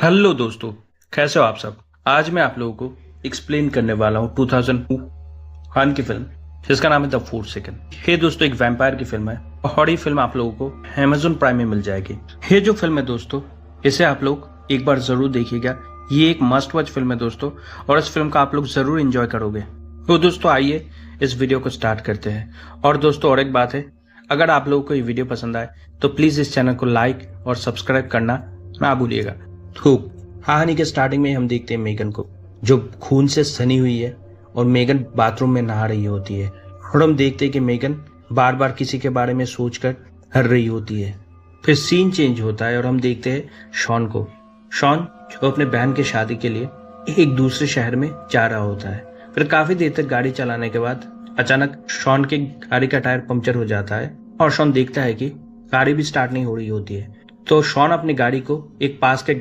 Hello दोस्तों, कैसे हो आप सब। आज मैं आप लोगों को एक्सप्लेन करने वाला हूँ 2001 की फिल्म जिसका नाम है द फोर्थ सेकंड। ये दोस्तों एक वैम्पायर की फिल्म है और ये फिल्म आप लोगों को अमेज़न प्राइम में मिल जाएगी। ये जो फिल्म है दोस्तों, इसे आप लोग एक बार जरूर देखिएगा। ये एक मस्ट वॉच फिल्म है दोस्तों और इस फिल्म का आप लोग जरूर एंजॉय करोगे। तो दोस्तों आइए इस वीडियो को स्टार्ट करते हैं। और दोस्तों और एक बात है, अगर आप लोगों को ये वीडियो पसंद आए तो प्लीज इस चैनल को लाइक और सब्सक्राइब करना ना भूलिएगा। तो कहानी के स्टार्टिंग में हम देखते हैं मेगन को, जो खून से सनी हुई है और मेगन बाथरूम में नहा रही होती है। और हम देखते हैं कि मेगन बार बार किसी के बारे में सोचकर हर रही होती है। फिर सीन चेंज होता है और हम देखते हैं शॉन को। शॉन जो अपने बहन की शादी के लिए एक दूसरे शहर में जा रहा होता है। फिर काफी देर तक गाड़ी चलाने के बाद अचानक शॉन के गाड़ी का टायर पंक्चर हो जाता है और शॉन देखता है कि गाड़ी भी स्टार्ट नहीं हो रही होती है। तो शॉन अपनी गाड़ी को एक पास के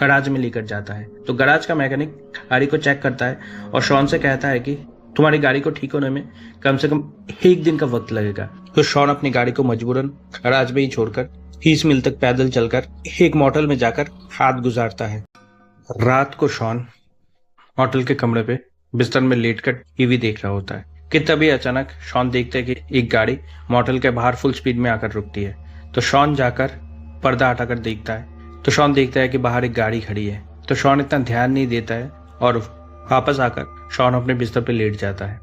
गराज में लेकर जाता है। तो गराज का मैकेनिक गाड़ी को चेक करता है और शॉन से कहता है कि तुम्हारी गाड़ी को ठीक होने में कम से कम एक दिन का वक्त लगेगा। तो शॉन अपनी गाड़ी को मजबूरन गराज में ही छोड़कर 30 मील तक पैदल चलकर एक मोटल में जाकर रात गुजारता है। रात को शॉन होटल के कमरे पे बिस्तर में लेटकर टीवी देख रहा होता है कि तभी अचानक शॉन देखता है कि एक गाड़ी मोटल के बाहर फुल स्पीड में आकर रुकती है। तो शॉन जाकर पर्दा हटाकर देखता है तो शॉन देखता है कि बाहर एक गाड़ी खड़ी है। तो शॉन इतना ध्यान नहीं देता है और वापस आकर शॉन अपने बिस्तर पर लेट जाता है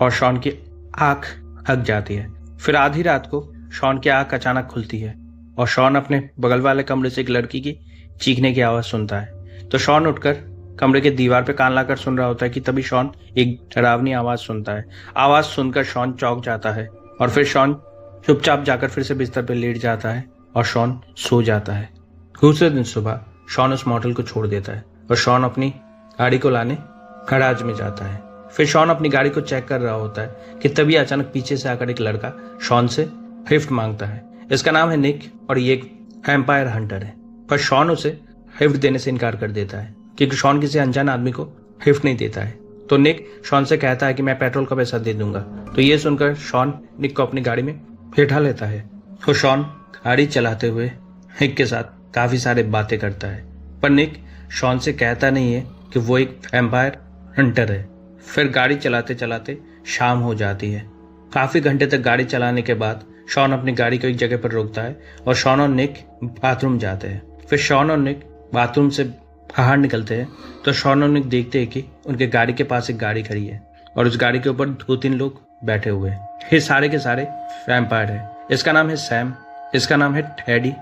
और शॉन की आंख थक जाती है। फिर आधी रात को शॉन की आंख अचानक खुलती है और शॉन अपने बगल वाले कमरे से एक लड़की की चीखने की आवाज सुनता है। तो शॉन उठकर कमरे के दीवार पे कान लाकर सुन रहा होता है कि तभी शॉन एक डरावनी आवाज सुनता है। आवाज सुनकर शॉन चौंक जाता है और फिर शॉन चुपचाप जाकर फिर से बिस्तर पर लेट जाता है और शॉन सो जाता है। दूसरे दिन सुबह शॉन उस मॉडल को छोड़ देता है और शॉन अपनी गाड़ी को लाने गराज में जाता है। फिर शॉन अपनी गाड़ी को चेक कर रहा होता है कि तभी अचानक पीछे से आकर एक लड़का शॉन से लिफ्ट मांगता है। इसका नाम है निक और ये एक वैम्पायर हंटर है। पर शॉन उसे लिफ्ट देने से इनकार कर देता है क्योंकि शॉन किसी अनजान आदमी को लिफ्ट नहीं देता है। तो निक शॉन से कहता है कि मैं पेट्रोल का पैसा दे दूंगा। तो ये सुनकर शॉन निक को अपनी गाड़ी में बैठा लेता है। तो शॉन गाड़ी चलाते हुए निक के साथ काफी सारे बातें करता है, पर निक शॉन से कहता नहीं है कि वो एक वैम्पायर हंटर है। फिर गाड़ी चलाते चलाते शाम हो जाती है। काफी घंटे तक गाड़ी चलाने के बाद शॉन अपनी गाड़ी को एक जगह पर रोकता है और शॉन और निक बाथरूम जाते हैं। फिर शॉन और निक बाथरूम से बाहर निकलते हैं तो शॉन और निक देखते हैं कि उनके गाड़ी के पास एक गाड़ी खड़ी है और उस गाड़ी के ऊपर 2-3 लोग बैठे हुए हैं। ये सारे के सारे वैम्पायर है। इसका नाम है सैम, इसका नाम है टेडी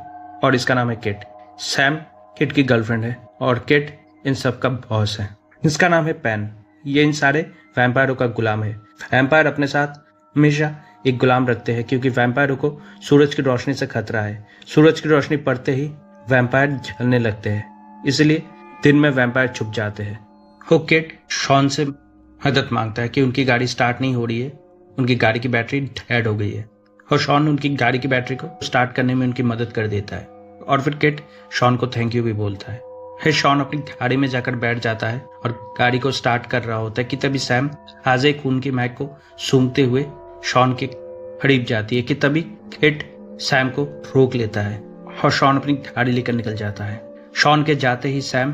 और इसका नाम है किट। सैम किट की गर्लफ्रेंड है और किट इन सब का बॉस है। इसका नाम है पैन। ये इन सारे वैम्पायरों का गुलाम है। वैम्पायर अपने साथ हमेशा एक गुलाम रखते हैं क्योंकि वैम्पायरों को सूरज की रोशनी से खतरा है। सूरज की रोशनी पड़ते ही वैम्पायर जलने लगते हैं, इसलिए दिन में वैम्पायर छुप जाते हैं। वो किट शॉन से मदद मांगता है कि उनकी गाड़ी स्टार्ट नहीं हो रही है, उनकी गाड़ी की बैटरी डेड हो गई है। और शॉन उनकी गाड़ी की बैटरी को स्टार्ट करने में उनकी मदद कर देता है और फिर किट शॉन को थैंक यू भी बोलता है। फिर शॉन अपनी गाड़ी में जाकर बैठ जाता है और गाड़ी को स्टार्ट कर रहा होता है कि तभी सैम ताजे खून की महक को सूंघते हुए शॉन के करीब जाती है कि तभी किट सैम को रोक लेता है और शॉन अपनी गाड़ी लेकर निकल जाता है। शॉन के जाते ही सैम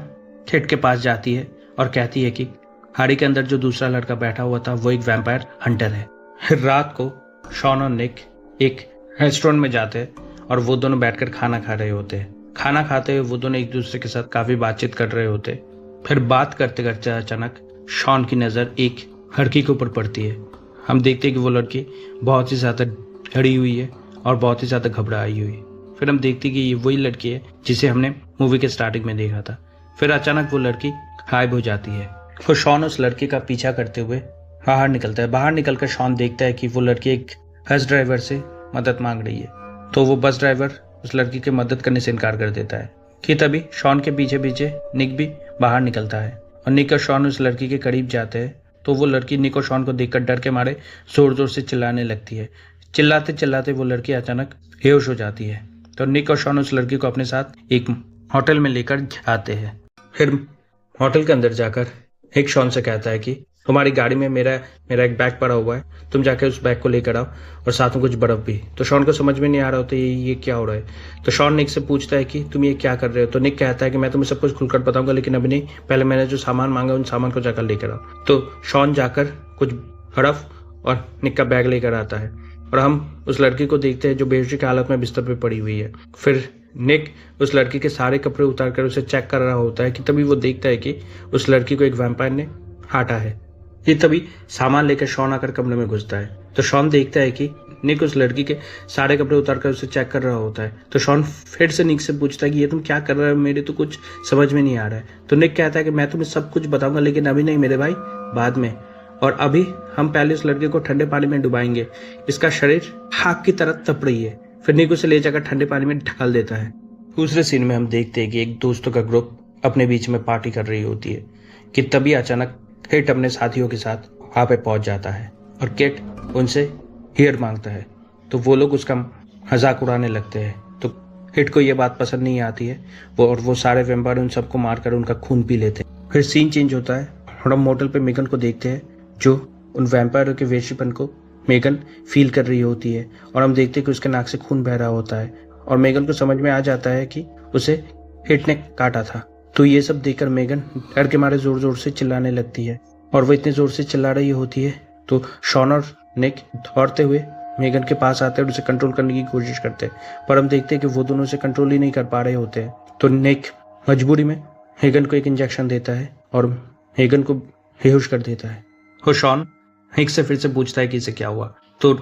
किट के पास जाती है और कहती है कि गाड़ी के अंदर जो दूसरा लड़का बैठा हुआ था वो एक वैम्पायर हंटर है। फिर रात को शॉन और निक एक रेस्टोरेंट में जाते हैं और वो दोनों बैठकर खाना खा रहे होते हैं। खाना खाते हुए वो दोनों एक दूसरे के साथ काफी बातचीत कर रहे होते हैं। फिर बात करते करते अचानक शॉन की नजर एक लड़की के ऊपर पड़ती है। हम देखते हैं कि वो लड़की बहुत ही ज्यादा डरी हुई है और बहुत ही ज्यादा घबराई हुई है। फिर हम देखते हैं कि ये वही लड़की है जिसे हमने मूवी के स्टार्टिंग में देखा था। फिर अचानक वो लड़की गायब हो जाती है। तो शॉन उस लड़की का पीछा करते हुए बाहर निकलता है। बाहर निकलकर शॉन देखता है कि वो लड़की एक बस ड्राइवर से मदद मांग रही है। तो वो बस ड्राइवर उस लड़की की मदद करने से इनकार कर देता है कि तभी शॉन के पीछे पीछे निक भी बाहर निकलता है और निक और शॉन उस लड़की के करीब जाते हैं। तो वो लड़की निक और शॉन को देखकर डर के मारे जोर जोर से चिल्लाने लगती है। चिल्लाते चिल्लाते वो लड़की अचानक बेहोश हो जाती है। तो निक और शॉन उस लड़की को अपने साथ एक होटल में लेकर जाते हैं। फिर होटल के अंदर जाकर एक शॉन से कहता है कि हमारी गाड़ी में मेरा एक बैग पड़ा हुआ है, तुम जाके उस बैग को लेकर आओ और साथ में कुछ बर्फ भी। तो शॉन को समझ में नहीं आ रहा होता ये क्या हो रहा है। तो शॉन निक से पूछता है कि तुम ये क्या कर रहे हो। तो निक कहता है कि मैं तुम्हें सब कुछ खुलकर बताऊंगा, लेकिन अभी नहीं, पहले मैंने जो सामान मांगा उन सामान को जाकर लेकर आओ। तो शॉन जाकर कुछ बर्फ और निक का बैग लेकर आता है और हम उस लड़की को देखते हैं जो बेहोशी की हालत में बिस्तर पे पड़ी हुई है। फिर निक उस लड़की के सारे कपड़े उतार कर उसे चेक कर रहा होता है कि तभी वो देखता है कि उस लड़की को एक वैम्पायर ने काटा है। ये तभी सामान लेकर शॉन आकर कमरे में घुसता है। तो शॉन देखता है कि निक उस लड़की के सारे कपड़े उतार कर उसे चेक कर रहा होता है। तो शॉन फिर से निक से पूछता है कि ये तुम क्या कर रहे हो, मेरे तो कुछ समझ में नहीं आ रहा है। तो निक कहता है कि मैं तुम्हें सब कुछ बताऊंगा, लेकिन अभी नहीं मेरे भाई, बाद में। और अभी हम पहले उस लड़के को ठंडे पानी में डुबाएंगे, इसका शरीर आग की तरह तप रही है। फिर निक उसे ले जाकर ठंडे पानी में ढाल देता है। दूसरे सीन में हम देखते हैं कि एक दोस्तों का ग्रुप अपने बीच में पार्टी कर रही होती है कि तभी अचानक किट अपने साथियों के साथ वहां पे पहुंच जाता है और किट उनसे हियर मांगता है। तो वो लोग उसका मजाक उड़ाने लगते हैं। तो किट को ये बात पसंद नहीं आती है वो सारे वैम्पायर उन सबको मारकर उनका खून पी लेते हैं। फिर सीन चेंज होता है और हम मोटल पे मेगन को देखते हैं जो उन वैम्पायरों के वेशीपन को मेगन फील कर रही होती है और हम देखते हैं कि उसके नाक से खून बह रहा होता है और मेगन को समझ में आ जाता है कि उसे हिट ने काटा था। तो ये सब देखकर मेगन डर के मारे जोर जोर से चिल्लाने लगती है और वो इतने जोर से चिल्ला रही होती है तो शॉन और निक दौड़ते हुए मेगन के पास आते हैं और उसे कंट्रोल करने की कोशिश करते हैं, पर हम देखते हैं कि वो दोनों उसे कंट्रोल ही नहीं कर पा रहे होते हैं। तो निक मजबूरी में मेगन को एक इंजेक्शन देता है और मेगन को बेहोश कर देता है। और शॉन हैंक से फिर से पूछता है कि इसे क्या हुआ। तो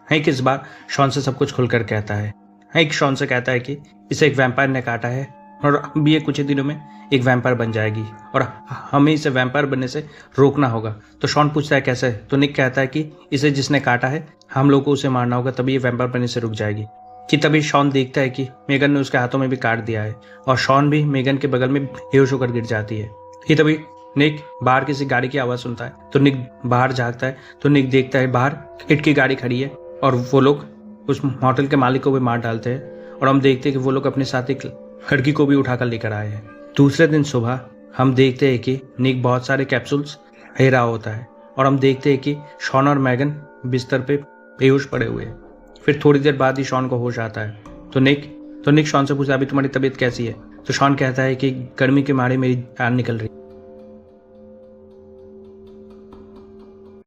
हैंक इस बार शॉन से सब कुछ खुलकर कहता है। हैंक शॉन से कहता है कि इसे एक वैम्पायर ने काटा है और अब ये कुछ ही दिनों में एक वैम्पायर बन जाएगी और हमें इसे वैम्पायर बनने से रोकना होगा। तो शॉन पूछता है कैसे। तो निक कहता है कि इसे जिसने काटा है हम लोग को उसे मारना होगा, तभी ये वैम्पायर बनने से रुक जाएगी। कि तभी शॉन देखता है कि मेगन ने उसके हाथों में भी काट दिया है और शॉन भी मेगन के बगल में बेहोश होकर गिर जाती है। कि तभी निक बाहर किसी गाड़ी की आवाज़ सुनता है तो निक बाहर झाँकता है तो निक देखता है बाहर किट की गाड़ी खड़ी है और वो लोग उस होटल के मालिक को भी मार डालते हैं और हम देखते हैं कि वो लोग अपने साथ एक लड़की को भी उठाकर लेकर आए हैं। दूसरे दिन सुबह हम देखते हैं कि निक बहुत सारे कैप्सूल्स ले रहा होता है और हम देखते हैं कि शॉन और मैगन बिस्तर पे बेहोश पड़े हुए हैं। फिर थोड़ी देर बाद ही शॉन को होश आता है तो निक शॉन से पूछता है अभी तुम्हारी तबीयत कैसी है। तो शॉन कहता है कि गर्मी के मारे मेरी जान निकल रही है।